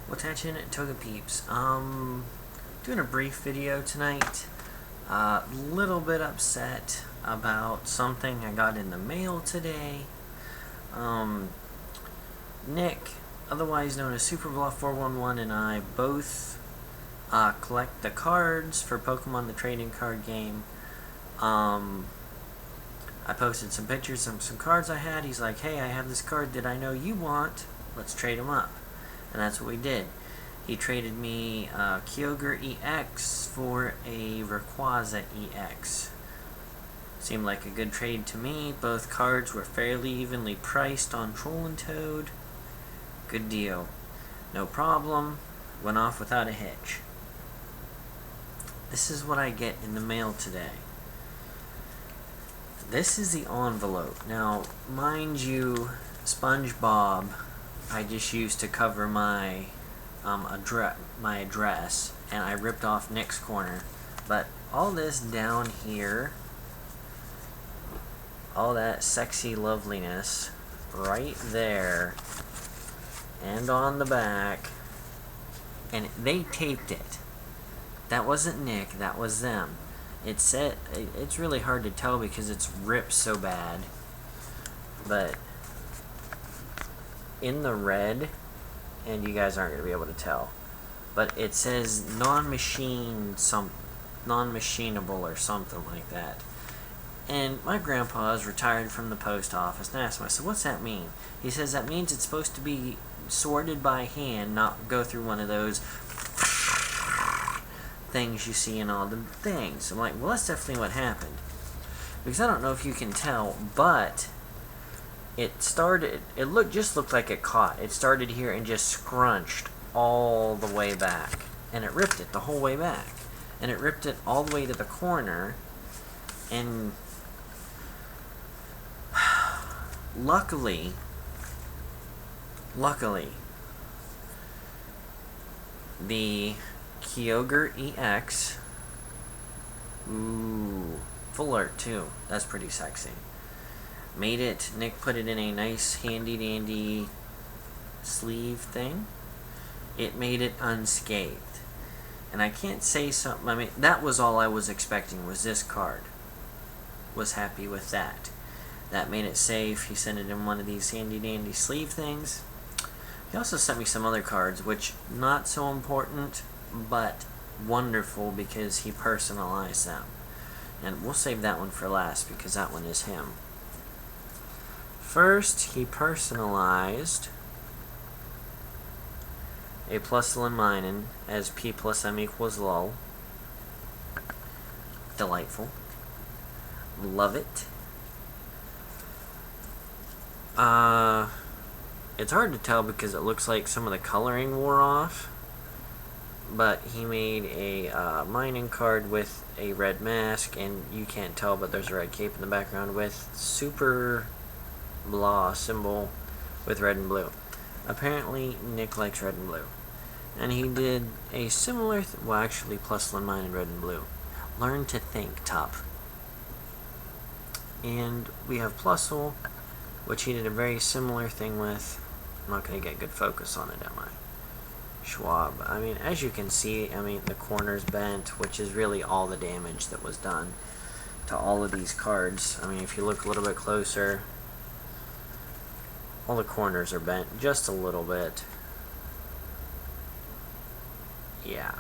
What's hatching at Toga Peeps? Doing a brief video tonight. Little bit upset about something I got in the mail today. Nick, otherwise known as SuperBluff411, and I both collect the cards for Pokemon the Trading Card Game. I posted some pictures of some cards I had. He's like, hey, I have this card that I know you want. Let's trade them up. And that's what we did. He traded me Kyogre EX for a Rayquaza EX. Seemed like a good trade to me. Both cards were fairly evenly priced on Troll and Toad. Good deal. No problem. Went off without a hitch. This is what I get in the mail today. This is the envelope. Now, mind you, SpongeBob I just used to cover my address, and I ripped off Nick's corner. But all this down here, all that sexy loveliness right there, and on the back, and they taped it. That wasn't Nick, that was them. It's really hard to tell because it's ripped so bad, but in the red, and you guys aren't going to be able to tell, but it says non-machinable or something like that. And my grandpa is retired from the post office, and I asked him, I said, what's that mean? He says that means it's supposed to be sorted by hand, not go through one of those things you see in all the things. I'm like, well, that's definitely what happened. Because I don't know if you can tell, but it looked like it caught. It started here and just scrunched all the way back. And it ripped it the whole way back. And it ripped it all the way to the corner. And luckily, the Kyogre EX, full art too. That's pretty sexy. Made it, Nick put it in a nice handy dandy sleeve thing. It made it unscathed. And I can't say something, I mean, that was all I was expecting, was this card. Was happy with that. That made it safe. He sent it in one of these handy dandy sleeve things. He also sent me some other cards, which not so important, but wonderful because he personalized them. And we'll save that one for last because that one is him. First, he personalized a Postal and Minin as P plus M equals LOL. Delightful. Love it. It's hard to tell because it looks like some of the coloring wore off. But he made a mining card with a red mask, and you can't tell, but there's a red cape in the background with Super Blah symbol with red and blue. Apparently, Nick likes red and blue. And he did a similar, well actually Postal and Minin red and blue. Learn to think, Top. And we have Postal, which he did a very similar thing with. I'm not going to get good focus on it, am I? Schwab. I mean, as you can see, I mean, the corner's bent, which is really all the damage that was done to all of these cards. I mean, if you look a little bit closer, all the corners are bent just a little bit. Yeah.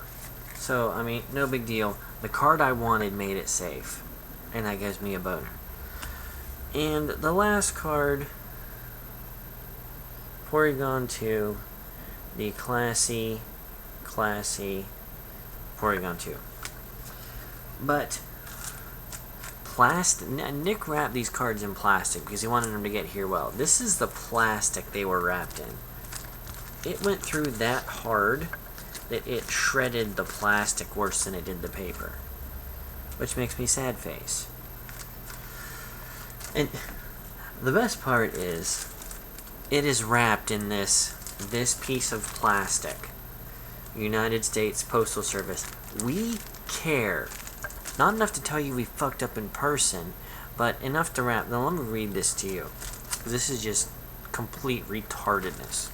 So, I mean, no big deal. The card I wanted made it safe. And that gives me a boner. And the last card, Porygon 2, the classy Porygon 2. But Nick wrapped these cards in plastic because he wanted them to get here well. This is the plastic they were wrapped in. It went through that hard that it shredded the plastic worse than it did the paper. Which makes me sad face. And the best part is, it is wrapped in this piece of plastic. United States Postal Service. We care. Not enough to tell you we fucked up in person, but enough to wrap. Now let me read this to you. This is just complete retardedness.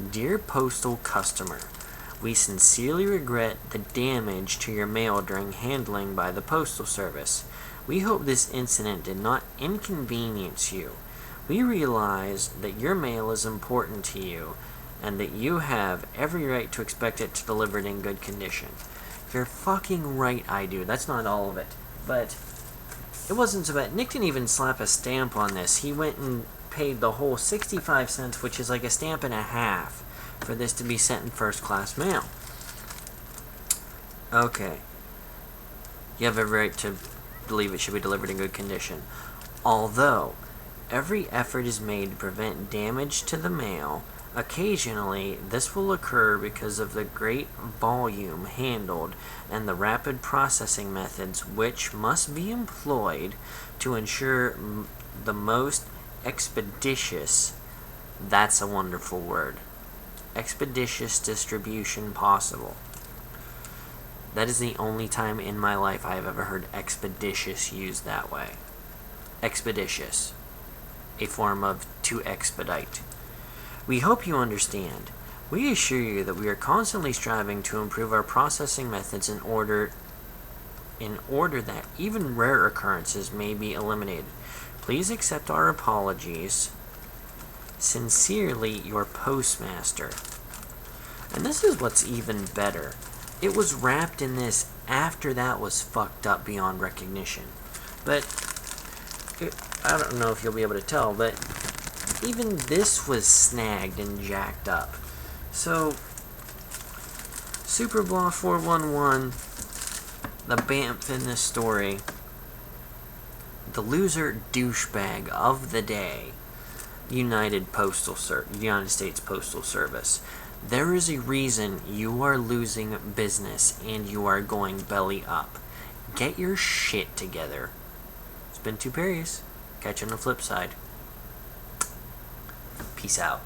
Dear Postal customer, we sincerely regret the damage to your mail during handling by the Postal Service. We hope this incident did not inconvenience you. We realize that your mail is important to you and that you have every right to expect it to deliver it in good condition. You're fucking right, I do. That's not all of it. But it wasn't so bad. Nick didn't even slap a stamp on this. He went and paid the whole 65 cents, which is like a stamp and a half, for this to be sent in first class mail. Okay. You have every right to believe it should be delivered in good condition. Although, every effort is made to prevent damage to the mail, occasionally this will occur because of the great volume handled and the rapid processing methods which must be employed to ensure the most expeditious, that's a wonderful word, expeditious distribution possible. That is the only time in my life I have ever heard expeditious used that way. Expeditious. A form of to expedite. We hope you understand. We assure you that we are constantly striving to improve our processing methods in order that even rare occurrences may be eliminated. Please accept our apologies. Sincerely, your postmaster. And this is what's even better. It was wrapped in this after that was fucked up beyond recognition. But I don't know if you'll be able to tell, but even this was snagged and jacked up. So, Superblaw 411, the Bamf in this story, the loser douchebag of the day, United States Postal Service. There is a reason you are losing business and you are going belly up. Get your shit together. It's been 2 Perry's. Catch you on the flip side. Peace out.